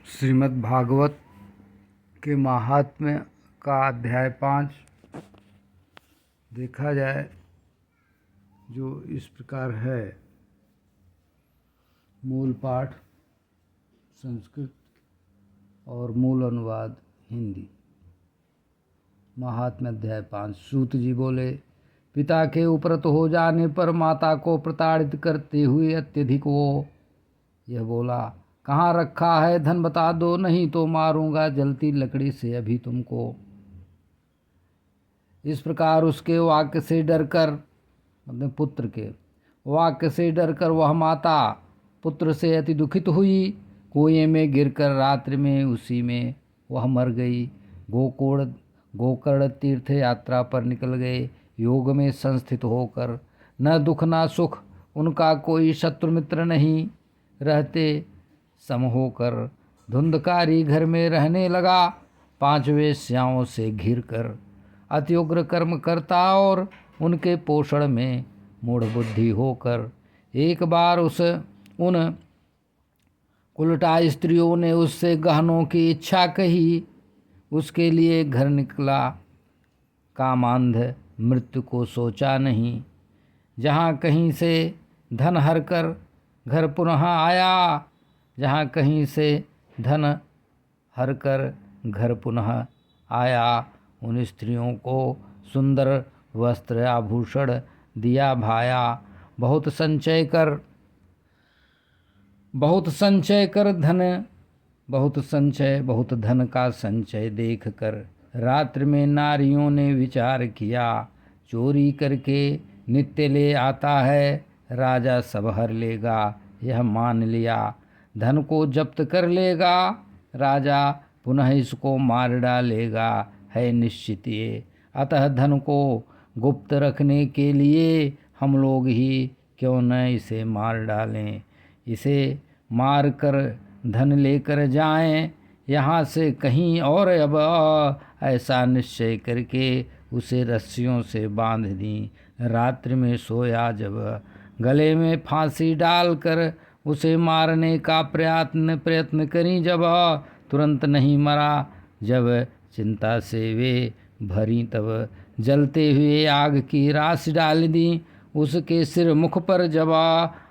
श्रीमद् भागवत के महात्म्य का अध्याय 5 देखा जाए जो इस प्रकार है। मूल पाठ संस्कृत और मूल अनुवाद हिंदी। महात्म्य अध्याय 5। सूत जी बोले, पिता के उपरत हो जाने पर माता को प्रताड़ित करते हुए अत्यधिक वो यह बोला, कहाँ रखा है धन बता दो, नहीं तो मारूंगा जलती लकड़ी से अभी तुमको। इस प्रकार उसके वाक्य से डरकर, अपने पुत्र के वाक्य से डरकर वह माता पुत्र से अति दुखित हुई। कुएं में गिरकर रात्रि में उसी में वह मर गई। गोकर्ण तीर्थ यात्रा पर निकल गए। योग में संस्थित होकर न दुख न सुख, उनका कोई शत्रु मित्र नहीं, रहते सम होकर धुंधकारी घर में रहने लगा। 5 वेश्याओं से घिर कर अति उग्र कर्म करता और उनके पोषण में मूढ़ बुद्धि होकर एक बार उन उल्टा स्त्रियों ने उससे गहनों की इच्छा कही। उसके लिए घर निकला, कामांध मृत्यु को सोचा नहीं। जहाँ कहीं से धन हर कर घर पुनः आया, जहाँ कहीं से धन हर कर घर पुनः आया, उन स्त्रियों को सुंदर वस्त्र आभूषण दिया भाया। बहुत संचय बहुत धन का संचय देख कर रात्रि में नारियों ने विचार किया, चोरी करके नित्य ले आता है, राजा सब हर लेगा यह मान लिया। धन को जब्त कर लेगा, राजा पुनः इसको मार डालेगा, है निश्चित ये। अतः धन को गुप्त रखने के लिए हम लोग ही क्यों न इसे मार डालें। इसे मार कर धन लेकर जाएं यहाँ से कहीं और। अब ऐसा निश्चय करके उसे रस्सियों से बांध दी। रात्रि में सोया जब, गले में फांसी डालकर उसे मारने का प्रयत्न करी जब, तुरंत नहीं मरा। जब चिंता से वे भरी तब जलते हुए आग की रास डाल दी। उसके सिर मुख पर जब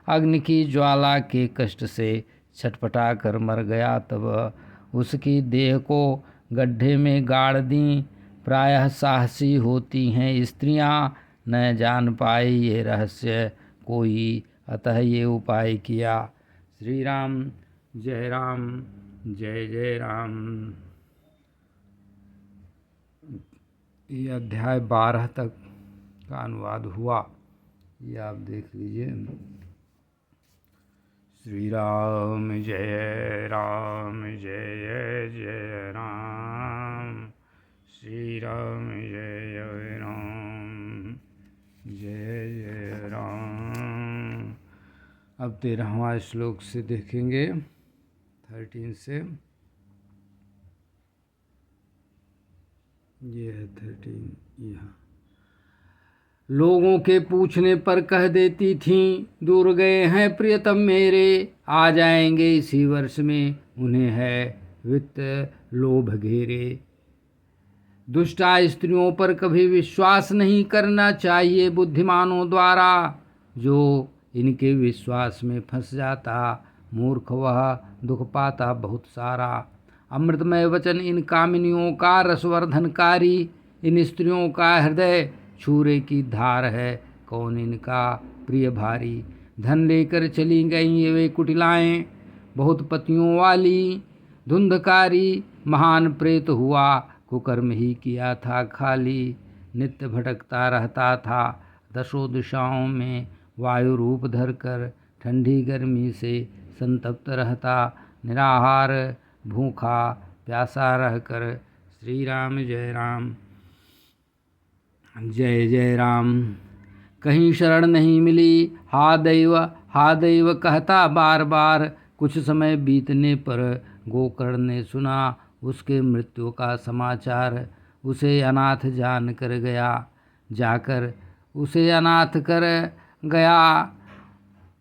अग्नि की ज्वाला के कष्ट से छटपटा कर मर गया, तब उसकी देह को गड्ढे में गाड़ दी। प्रायः साहसी होती हैं स्त्रियां, न जान पाई ये रहस्य कोई, अतः ये उपाय किया। श्री राम जय जय राम। ये अध्याय 12 तक का अनुवाद हुआ, ये आप देख लीजिए। श्री राम जय जय राम। श्री राम जय जय राम। अब 13वां श्लोक से देखेंगे, 13 से। ये है 13 यहाँ। लोगों के पूछने पर कह देती थीं, दूर गए हैं प्रियतम मेरे, आ जाएंगे इसी वर्ष में, उन्हें है वित्त लोभ घेरे। दुष्टा स्त्रियों पर कभी विश्वास नहीं करना चाहिए बुद्धिमानों द्वारा। जो इनके विश्वास में फंस जाता, मूर्ख वह दुख पाता बहुत सारा। अमृतमय वचन इन कामिनियों का रसवर्धनकारी, इन स्त्रियों का हृदय छूरे की धार है, कौन इनका प्रिय भारी। धन लेकर चली गईं ये वे कुटिलाएं, बहुत पतियों वाली धुंधकारी। महान प्रेत हुआ, कुकर्म ही किया था खाली। नित्य भटकता रहता था 10 दिशाओं में, वायु रूप धरकर ठंडी गर्मी से संतप्त रहता। निराहार भूखा प्यासा रहकर। श्री राम जय जय राम। कहीं शरण नहीं मिली, हा दैव कहता बार बार। कुछ समय बीतने पर गोकर्ण ने सुना उसके मृत्यु का समाचार। उसे अनाथ जान कर गया, जाकर उसे अनाथ कर गया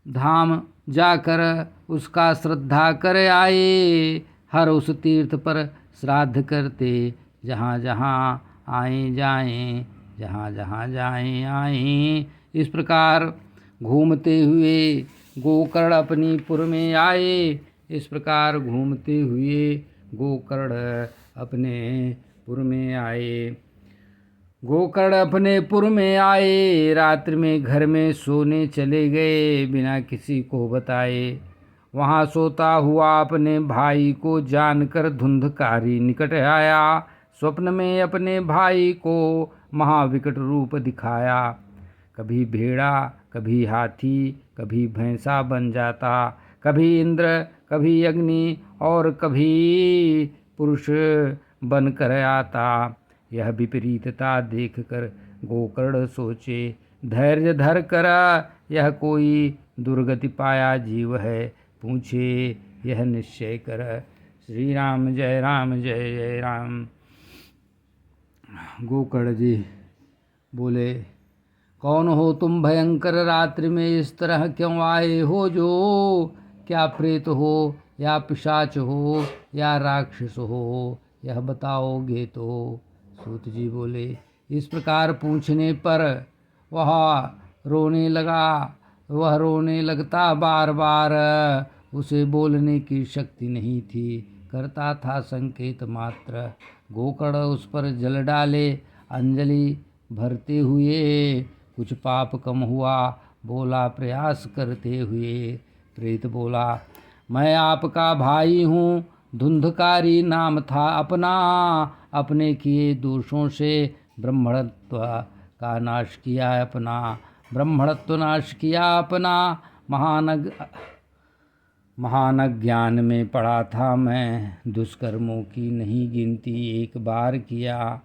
धाम, जाकर उसका श्रद्धा कर आए। हर उस तीर्थ पर श्राद्ध करते, जहाँ जहाँ आए जाएं, जहाँ जहाँ जाएं आएं। इस प्रकार घूमते हुए गोकर्ण अपनी पुर में आए। इस प्रकार घूमते हुए गोकर्ण अपने पुर में आए। गोकर्ण अपने पुर में आए, रात्रि में घर में सोने चले गए बिना किसी को बताए। वहाँ सोता हुआ अपने भाई को जानकर धुंधकारी निकट आया। स्वप्न में अपने भाई को महाविकट रूप दिखाया। कभी भेड़ा, कभी हाथी, कभी भैंसा बन जाता, कभी इंद्र, कभी अग्नि और कभी पुरुष बनकर आता। यह विपरीतता देखकर गोकर्ण सोचे, धैर्य धर कर यह कोई दुर्गति पाया जीव है, पूछे यह निश्चय कर। श्री राम जय राम जय जय राम। गोकर्ण जी बोले, कौन हो तुम भयंकर रात्रि में इस तरह क्यों आए हो जो? क्या प्रेत हो या पिशाच हो या राक्षस हो, यह बताओगे तो? सूत जी बोले, इस प्रकार पूछने पर वह रोने लगता बार बार। उसे बोलने की शक्ति नहीं थी, करता था संकेत मात्र। गोकर्ण उस पर जल डाले अंजलि भरते हुए, कुछ पाप कम हुआ, बोला प्रयास करते हुए। प्रेत बोला, मैं आपका भाई हूँ, धुंधकारी नाम था अपना। अपने किए दोषों से ब्रह्मणत्व का नाश किया अपना, ब्रह्मणत्व नाश किया अपना। महान ज्ञान में पड़ा था मैं, दुष्कर्मों की नहीं गिनती एक बार किया।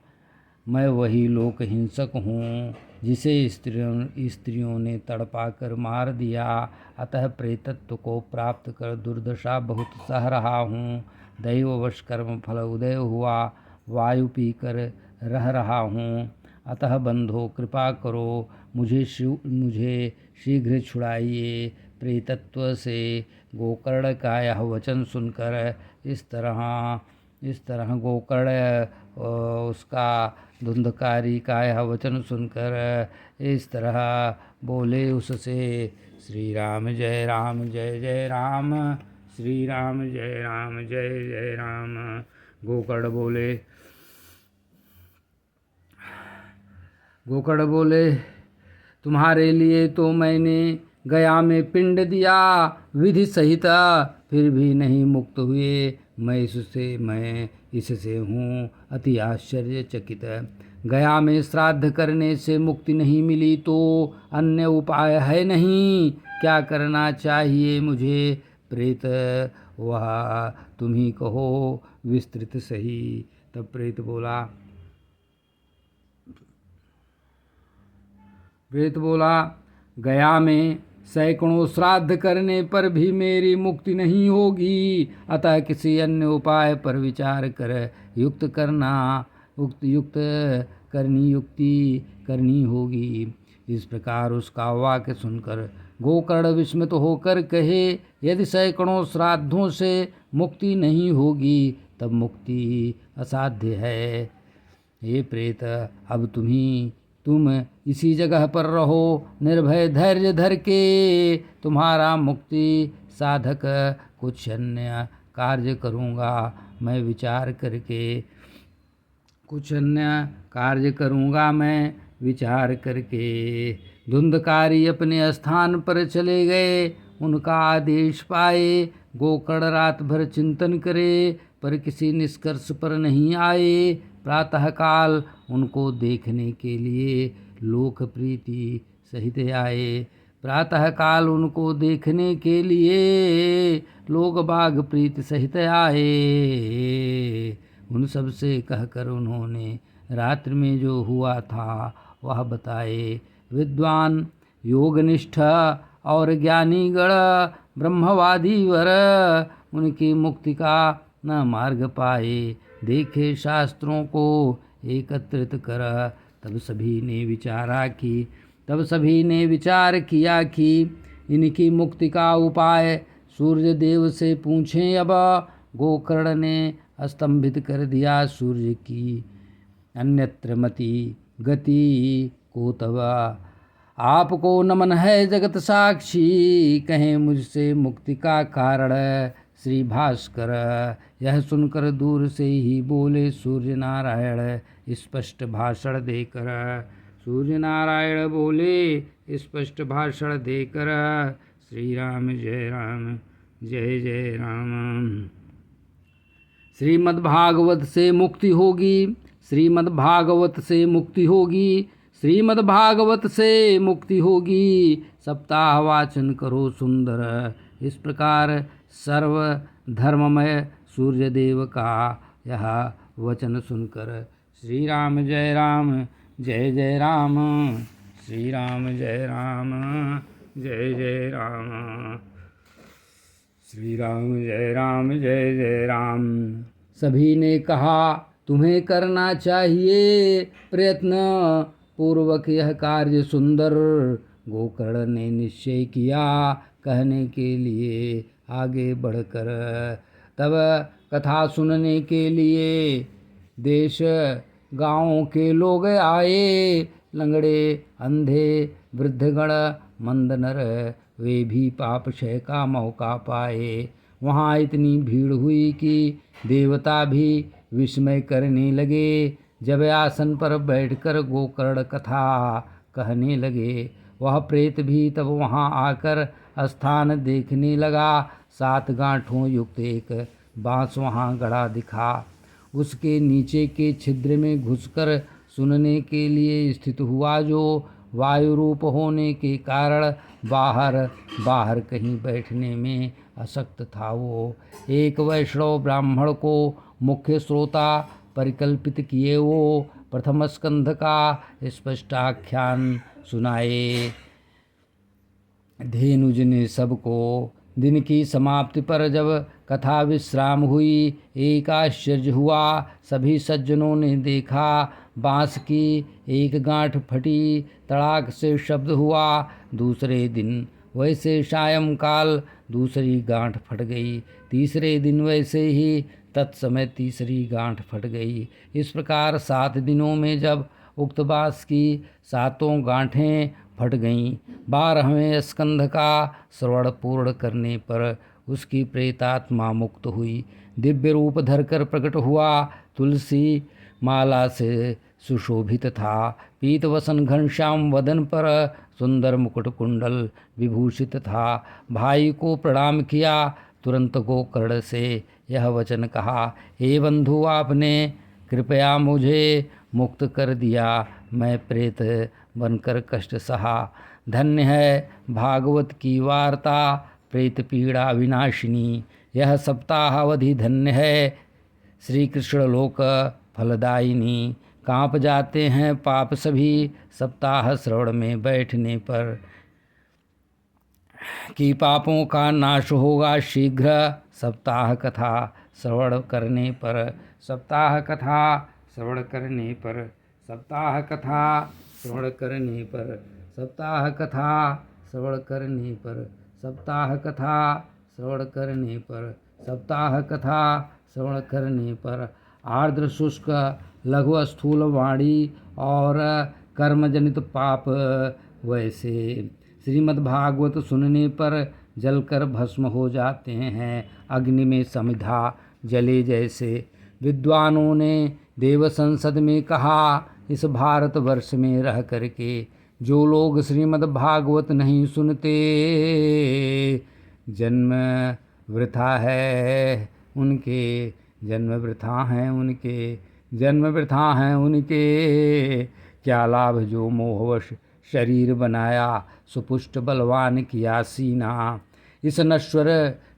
मैं वही लोक हिंसक हूँ जिसे स्त्रियों ने तड़पा कर मार दिया। अतः प्रेतत्व को प्राप्त कर दुर्दशा बहुत सह रहा हूँ। दैववश कर्म फल उदय हुआ, वायु पीकर रह रहा हूँ। अतः बंधो कृपा करो, मुझे शीघ्र छुड़ाइए प्रेतत्व से। गोकर्ण का यह वचन सुनकर इस तरह गोकर्ण उसका धुंधकारी का यह वचन सुनकर इस तरह बोले उससे। श्री राम जय राम जय जय राम, श्री राम जय राम जय जय राम। गोकर्ण बोले, तुम्हारे लिए तो मैंने गया में पिंड दिया विधि सहित, फिर भी नहीं मुक्त हुए। मैं इससे हूँ अति आश्चर्यचकित। गया में श्राद्ध करने से मुक्ति नहीं मिली तो अन्य उपाय है नहीं। क्या करना चाहिए मुझे प्रेत, वह तुम ही कहो विस्तृत सही। तब प्रेत बोला, गया में सैकड़ों श्राद्ध करने पर भी मेरी मुक्ति नहीं होगी। अतः किसी अन्य उपाय पर विचार कर युक्ति करनी होगी। इस प्रकार उसका वाक्य सुनकर गोकर्ण विस्मित होकर कहे, यदि सैकड़ों श्राद्धों से मुक्ति नहीं होगी तब मुक्ति असाध्य है। हे प्रेत, अब तुम इसी जगह पर रहो, निर्भय धैर्य धर के। तुम्हारा मुक्ति साधक कुछ अन्य कार्य करूँगा मैं विचार करके। धुंधकारी अपने स्थान पर चले गए। उनका आदेश पाए गोकर्ण रात भर चिंतन करे, पर किसी निष्कर्ष पर नहीं आए। प्रातःकाल उनको देखने के लिए लोक प्रीति सहित आए। लोग बाग प्रीति सहित आए। उन सब से कहकर उन्होंने रात्रि में जो हुआ था वह बताए। विद्वान, योगनिष्ठ और ज्ञानी गण, ब्रह्मवादी वर उनकी मुक्ति का न मार्ग पाए। देखे शास्त्रों को एकत्रित कर, तब सभी ने विचार किया कि इनकी मुक्ति का उपाय सूर्य देव से पूछें। अब गोकर्ण ने स्तंभित कर दिया सूर्य की अन्यत्र मति गति को तब। आपको नमन है जगत साक्षी, कहें मुझसे मुक्ति का कारण श्री भास्कर। यह सुनकर दूर से ही बोले सूर्य नारायण स्पष्ट भाषण देकर। सूर्य नारायण बोले स्पष्ट भाषण देकर, श्री राम जय जय राम। श्रीमद्भागवत से मुक्ति होगी, श्रीमद्भागवत से मुक्ति होगी, श्रीमद्भागवत से मुक्ति होगी। सप्ताह वाचन करो सुंदर, इस प्रकार सर्व धर्ममय सूर्यदेव का यह वचन सुनकर श्री राम जय जय राम, श्री राम जय जय राम, श्री राम जय जय राम। सभी ने कहा तुम्हें करना चाहिए प्रयत्न पूर्वक यह कार्य सुंदर। गोकर्ण ने निश्चय किया कहने के लिए आगे बढ़कर। तब कथा सुनने के लिए देश गाँव के लोग आए, लंगड़े अंधे वृद्धगण मंद नर वे भी पाप क्षय का मौका पाए। वहाँ इतनी भीड़ हुई कि देवता भी विस्मय करने लगे। जब आसन पर बैठकर गोकर्ण कथा कहने लगे, वह प्रेत भी तब वहाँ आकर स्थान देखने लगा। 7 गांठों युक्त एक बांस वहाँ गड़ा दिखा। उसके नीचे के छिद्र में घुसकर सुनने के लिए स्थित हुआ, जो वायु रूप होने के कारण बाहर कहीं बैठने में अशक्त था। वो एक वैष्णव ब्राह्मण को मुख्य श्रोता परिकल्पित किए वो प्रथम स्कंध का स्पष्टाख्यान सुनाए। धेनुज ने सबको दिन की समाप्ति पर जब कथा विश्राम हुई, एक आश्चर्य हुआ। सभी सज्जनों ने देखा बांस की एक गांठ फटी, तड़ाक से शब्द हुआ। दूसरे दिन वैसे सायंकाल दूसरी गांठ फट गई। तीसरे दिन वैसे ही तत्समय तीसरी गांठ फट गई। इस प्रकार 7 दिनों में जब उक्त बांस की 7 गांठें फट गईं, 12वें स्कंध का श्रवण पूर्ण करने पर उसकी प्रेतात्मा मुक्त हुई। दिव्य रूप धरकर प्रकट हुआ, तुलसी माला से सुशोभित था। पीतवसन घनश्याम वदन पर सुंदर मुकुट कुंडल विभूषित था। भाई को प्रणाम किया, तुरंत गोकर्ण से यह वचन कहा, हे बंधु आपने कृपया मुझे मुक्त कर दिया। मैं प्रेत बनकर कष्ट सहा। धन्य है भागवत की वार्ता, प्रेत पीड़ा विनाशिनी। यह सप्ताह अवधि धन्य है, श्री कृष्ण लोक फलदायिनी। कांप जाते हैं पाप सभी सप्ताह श्रवण में बैठने पर, कि पापों का नाश होगा शीघ्र सप्ताह कथा श्रवण करने पर। सप्ताह कथा श्रवण करने पर, सप्ताह कथा श्रवण करने पर, सप्ताह कथा श्रवण करने पर, सप्ताह कथा श्रवण करने पर, सप्ताह कथा श्रवण करने पर। आर्द्र शुष्क लघु स्थूल वाणी और कर्मजनित पाप वैसे श्रीमद्भागवत सुनने पर जलकर भस्म हो जाते हैं, अग्नि में समिधा जले जैसे। विद्वानों ने देव संसद में कहा, इस भारतवर्ष में रह करके जो लोग श्रीमद्भागवत नहीं सुनते, जन्म वृथा है उनके, जन्म वृथा हैं उनके, जन्म वृथा हैं उनके। क्या लाभ जो मोहवश शरीर बनाया, सुपुष्ट बलवान किया सीना। इस नश्वर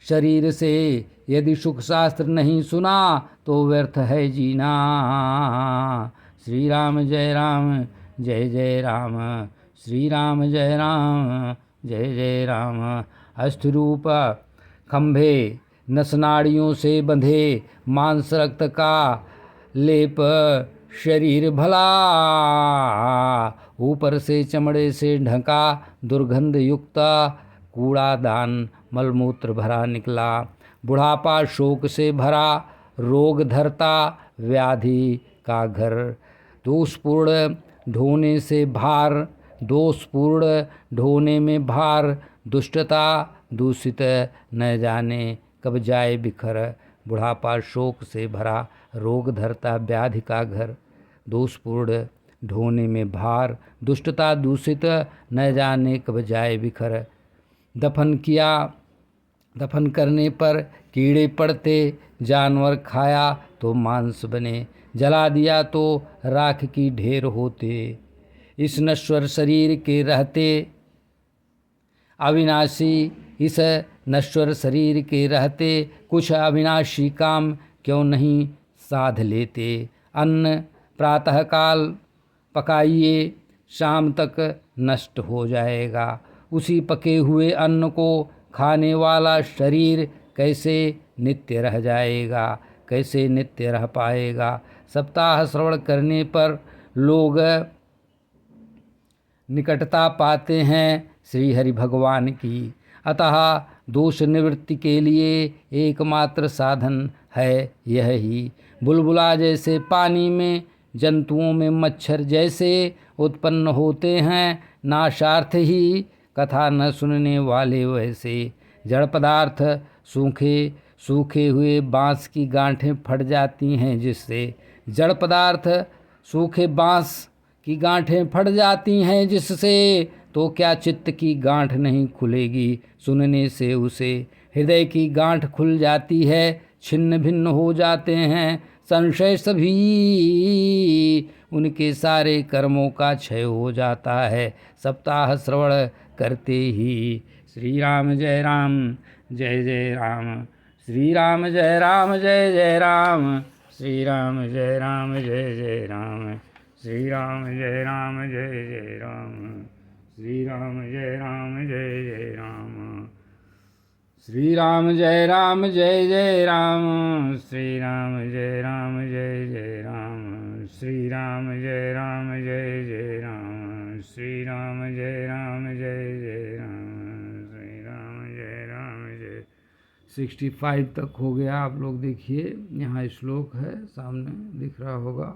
शरीर से यदि सुख शास्त्र नहीं सुना, तो व्यर्थ है जीना। श्री राम जय राम, श्री राम जय जय राम। अस्थिरूप खंभे नसनाड़ियों से बंधे, मांस रक्त का लेप शरीर भला, ऊपर से चमड़े से ढका दुर्गंध युक्त कूड़ादान मलमूत्र भरा निकला। बुढ़ापा शोक से भरा, रोग धरता व्याधि का घर। दोषपूर्ण ढोने से भार, दोषपूर्ण ढोने में भार, दुष्टता दूषित न जाने कब जाए बिखर। बुढ़ापा शोक से भरा, रोग धरता व्याधि का घर। दोषपूर्ण ढोने में भार, दुष्टता दूषित न जाने कब जाए बिखर। दफन किया, दफन करने पर कीड़े पड़ते, जानवर खाया तो मांस बने, जला दिया तो राख की ढेर होते। इस नश्वर शरीर के रहते अविनाशी, इस नश्वर शरीर के रहते कुछ अविनाशी काम क्यों नहीं साध लेते। अन्न प्रातःकाल पकाइए, शाम तक नष्ट हो जाएगा। उसी पके हुए अन्न को खाने वाला शरीर कैसे नित्य रह जाएगा, कैसे नित्य रह पाएगा। सप्ताह श्रवण करने पर लोग निकटता पाते हैं श्री हरि भगवान की। अतः दोष निवृत्ति के लिए एकमात्र साधन है यह ही। बुलबुला जैसे पानी में, जंतुओं में मच्छर जैसे उत्पन्न होते हैं, नाशार्थ ही कथा न सुनने वाले वैसे। जड़ पदार्थ सूखे हुए बाँस की गांठें फट जाती हैं जिससे, जड़ पदार्थ सूखे बाँस की गांठें फट जाती हैं जिससे, तो क्या चित्त की गांठ नहीं खुलेगी सुनने से उसे। हृदय की गांठ खुल जाती है, छिन्न भिन्न हो जाते हैं संशय सभी, उनके सारे कर्मों का क्षय हो जाता है सप्ताह श्रवण करते ही। श्री राम जय राम जय जय राम, श्री राम जय राम जय जय राम, श्री राम जय राम जय जय राम, श्री राम जय राम जय जय राम, श्री राम जय राम जय जय राम, श्री राम जय राम जय जय राम, श्री राम जय राम जय जय राम, श्री राम जय राम जय जय राम, श्री राम जय राम जय जय राम, श्री राम जय राम जय। 65 तक हो गया। आप लोग देखिए, यहाँ श्लोक है सामने दिख रहा होगा।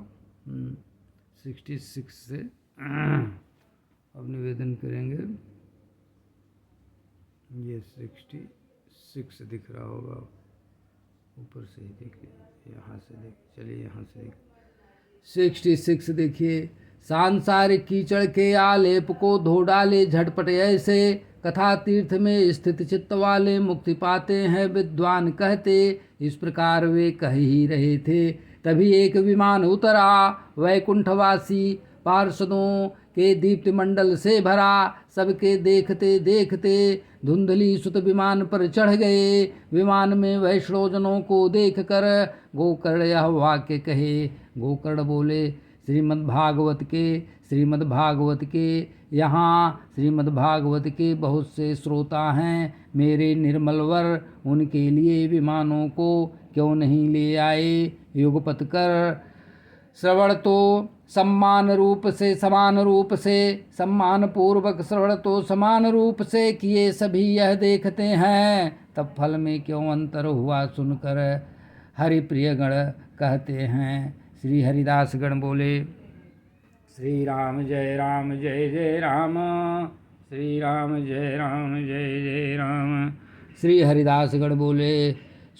66 से अब निवेदन करेंगे। ये 66 दिख रहा होगा, ऊपर से ही देखिए, यहाँ से देख, चलिए यहाँ से देख 66 देखिए। सांसारिक कीचड़ के आलेप को धो डाले झटपट ऐसे, कथा तीर्थ में स्थित चित्त वाले मुक्ति पाते हैं विद्वान कहते। इस प्रकार वे कह ही रहे थे, तभी एक विमान उतरा वैकुंठवासी, पार्षदों के दीप्ति मंडल से भरा। सबके देखते देखते धुंधली सुत विमान पर चढ़ गए। विमान में वैष्णवजनों को देख कर गोकर्ण यह वाक्य कहे। गोकर्ण बोले, श्रीमद्भागवत के यहाँ श्रीमद्भागवत के बहुत से श्रोता हैं। मेरे निर्मलवर उनके लिए विमानों को क्यों नहीं ले आए। युगपत कर श्रवण तो समान रूप से सम्मान पूर्वक श्रवण तो समान रूप से किए सभी यह देखते हैं। तब फल में क्यों अंतर हुआ सुनकर हरि प्रिय गण कहते हैं। श्री हरिदास गण बोले, श्री राम जय जय राम, श्री राम जय जय राम। श्री हरिदास गण बोले,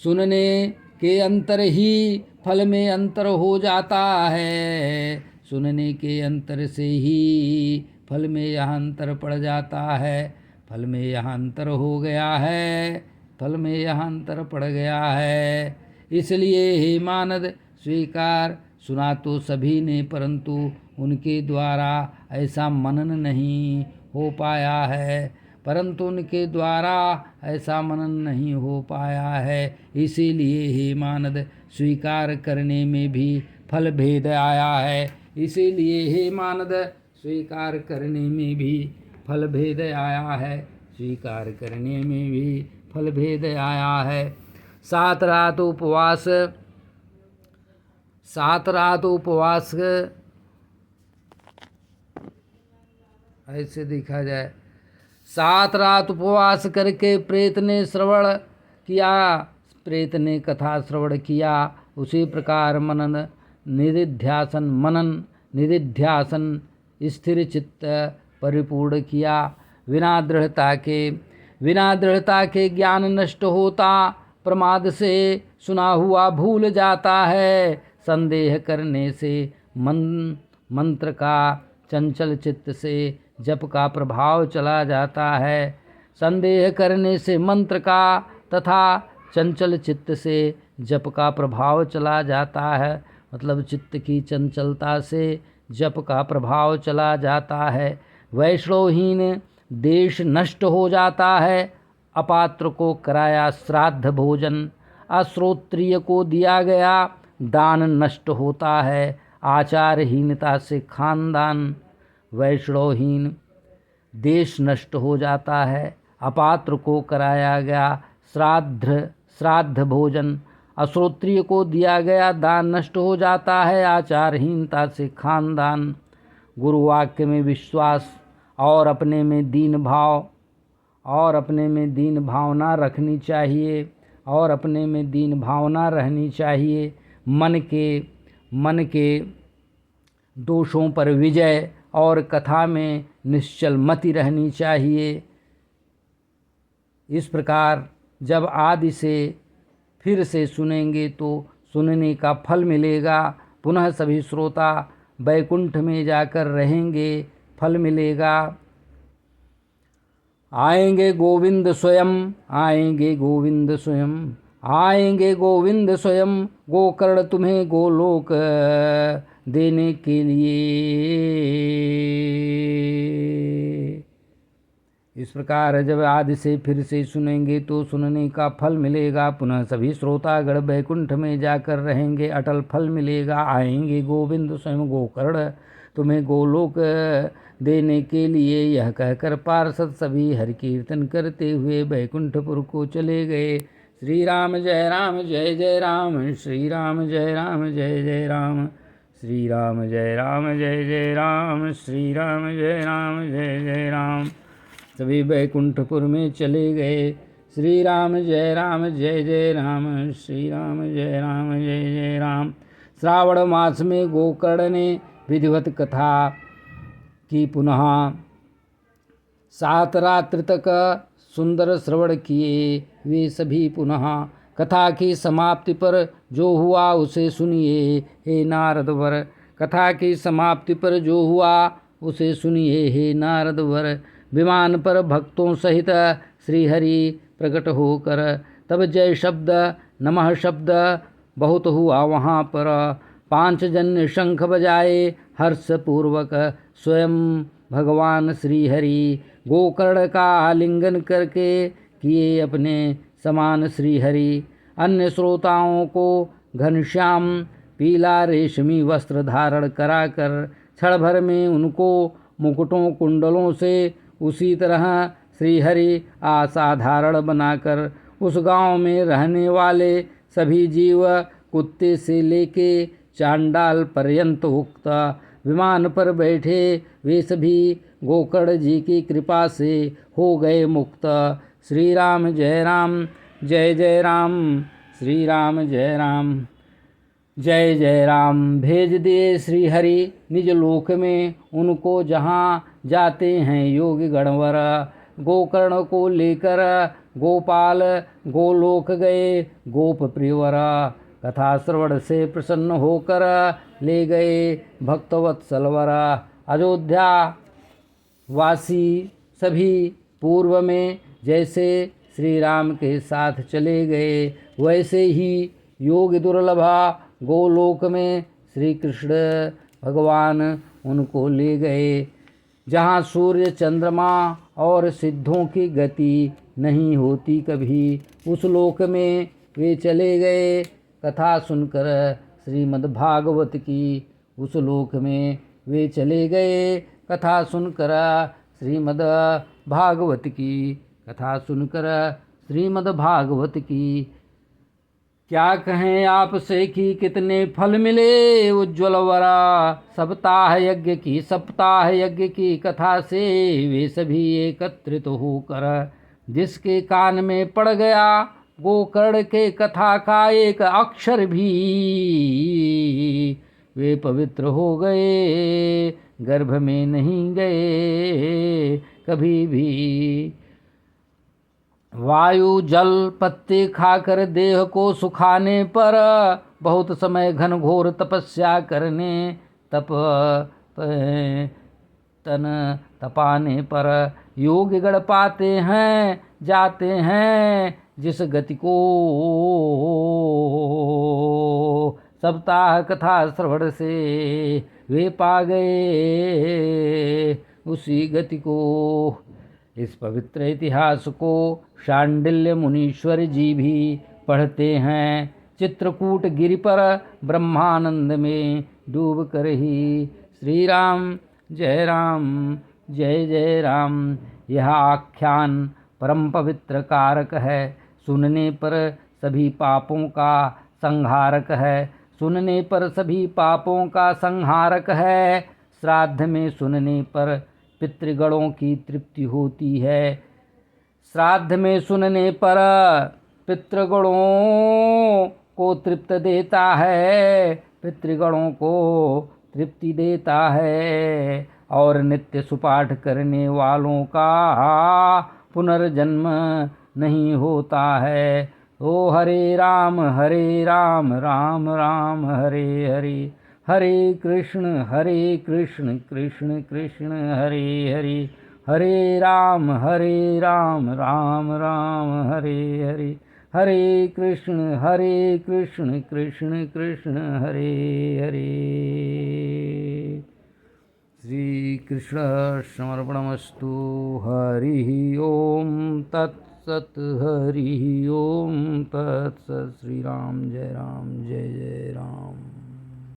सुनने के अंतर ही फल में अंतर हो जाता है। सुनने के अंतर से ही फल में यह अंतर पड़ जाता है। फल में यह अंतर हो गया है, फल में यह अंतर पड़ गया है। इसलिए हे मानद स्वीकार, सुना तो सभी ने परंतु उनके द्वारा ऐसा मनन नहीं हो पाया है, परंतु उनके द्वारा ऐसा मनन नहीं हो पाया है। इसीलिए हे मानद स्वीकार करने में भी फल भेद आया है। इसीलिए हे मानद स्वीकार करने में भी फल भेद आया है। स्वीकार करने में भी फल भेद आया है। 7 रात उपवास ऐसे देखा जाए। 7 रात उपवास करके प्रेत ने श्रवण किया, प्रेत ने कथा श्रवण किया, उसी प्रकार मनन निधिध्यासन स्थिर चित्त परिपूर्ण किया। बिना दृढ़ता के ज्ञान नष्ट होता, प्रमाद से सुना हुआ भूल जाता है। संदेह करने से मंत्र का, चंचल चित्त से जप का प्रभाव चला जाता है। संदेह करने से मंत्र का तथा चंचल चित्त से जप का प्रभाव चला जाता है, मतलब चित्त की चंचलता से जप का प्रभाव चला जाता है। वैष्णवहीन देश नष्ट हो जाता है। अपात्र को कराया श्राद्ध भोजन, अश्रोत्रिय को दिया गया दान नष्ट होता है। आचारहीनता से खानदान, वैष्णवहीन देश नष्ट हो जाता है। अपात्र को कराया गया श्राद्ध भोजन, अश्रोत्रिय को दिया गया दान नष्ट हो जाता है। आचारहीनता से खानदान। गुरुवाक्य में विश्वास और अपने में दीन भावना रखनी चाहिए, और अपने में दीन भावना रहनी चाहिए। मन के दोषों पर विजय और कथा में निश्चल मति रहनी चाहिए। इस प्रकार जब आदि से फिर से सुनेंगे तो सुनने का फल मिलेगा। पुनः सभी श्रोता बैकुंठ में जाकर रहेंगे, फल मिलेगा। आएंगे गोविंद स्वयं, आएंगे गोविंद स्वयं, आएंगे गोविंद स्वयं, गोकर्ण तुम्हें गोलोक देने के लिए। इस प्रकार जब आदि से फिर से सुनेंगे तो सुनने का फल मिलेगा। पुनः सभी श्रोतागण बैकुंठ में जाकर रहेंगे, अटल फल मिलेगा। आएंगे गोविंद स्वयं, गोकर्ण तुम्हें गोलोक देने के लिए। यह कहकर पार्षद सभी हरि कीर्तन करते हुए बैकुंठपुर को चले गए। श्री राम जय राम जय जय राम, श्री राम जय राम जय जय राम, श्री राम जय राम जय जय राम, श्री राम जय राम जय जय राम। सभी बैकुंठपुर में चले गए। श्री राम जय राम जय जय राम, श्री राम जय राम जय जय राम। श्रावण मास में गोकर्ण ने विधिवत कथा की। पुनः 7 रात्रि तक सुंदर श्रवण किए वे सभी। पुनः कथा की समाप्ति पर जो हुआ उसे सुनिए हे नारद वर। कथा की समाप्ति पर जो हुआ उसे सुनिए हे नारद वर। विमान पर भक्तों सहित श्रीहरि प्रकट होकर तब जय शब्द नमः शब्द बहुत हुआ वहाँ पर। 5 जन शंख बजाए हर्षपूर्वक स्वयं भगवान श्रीहरि। गोकर्ण का आलिंगन करके किए अपने समान श्रीहरि। अन्य श्रोताओं को घनश्याम पीला रेशमी वस्त्र धारण कराकर क्षण भर में उनको मुकुटों कुंडलों से उसी तरह श्रीहरि असाधारण बनाकर उस गांव में रहने वाले सभी जीव कुत्ते से लेके चांडाल पर्यंत उक्त विमान पर बैठे वे सभी गोकर्ण जी की कृपा से हो गए मुक्त। श्री राम जय राम जय जय राम, श्री राम जय राम जय जय राम। भेज दिए श्री हरि निज लोक में उनको जहाँ जाते हैं योगी गणवर। गोकर्ण को लेकर गोपाल गोलोक गए गोप प्रियवर। कथा श्रवण से प्रसन्न होकर ले गए भक्तवत्सलवर। अयोध्या वासी सभी पूर्व में जैसे श्री राम के साथ चले गए वैसे ही योग दुर्लभा गोलोक में श्री कृष्ण भगवान उनको ले गए। जहाँ सूर्य चंद्रमा और सिद्धों की गति नहीं होती कभी, उस लोक में वे चले गए कथा सुनकर श्रीमद्भागवत की। उस लोक में वे चले गए कथा सुनकर श्रीमद्भागवत की। कथा सुनकर श्रीमद्भागवत की। क्या कहें आपसे कि कितने फल मिले उज्ज्वल वरा। सप्ताह यज्ञ की कथा से वे सभी एकत्रित होकर जिसके कान में पड़ गया गोकर्ण के कथा का एक अक्षर भी वे पवित्र हो गए, गर्भ में नहीं गए कभी भी। वायु जल पत्ते खाकर देह को सुखाने पर, बहुत समय घनघोर तपस्या करने तप तन तपाने पर, योग गढ़ पाते हैं जाते हैं जिस गति को। सप्ताह कथा श्रवण से वे पा गए उसी गति को। इस पवित्र इतिहास को शांडिल्य मुनीश्वर जी भी पढ़ते हैं। चित्रकूट गिरि पर ब्रह्मानंद में डूब कर ही श्री राम जय जय राम, यह आख्यान परम पवित्र कारक है। सुनने पर सभी पापों का संहारक है, सुनने पर सभी पापों का संहारक है। श्राद्ध में सुनने पर पितृगणों की तृप्ति होती है, श्राद्ध में सुनने पर पितृगणों को तृप्त देता है, पितृगणों को तृप्ति देता है। और नित्य सुपाठ करने वालों का पुनर्जन्म नहीं होता है। ओ हरे राम राम राम हरे हरे, हरे कृष्ण कृष्ण कृष्ण हरे हरे, हरे राम राम राम हरे हरे, हरे कृष्ण कृष्ण कृष्ण हरे हरे। श्री कृष्ण समर्पणमस्तु। हरि ओम तत्सत्, हरि ओम तत्सत्। श्री राम जय जय।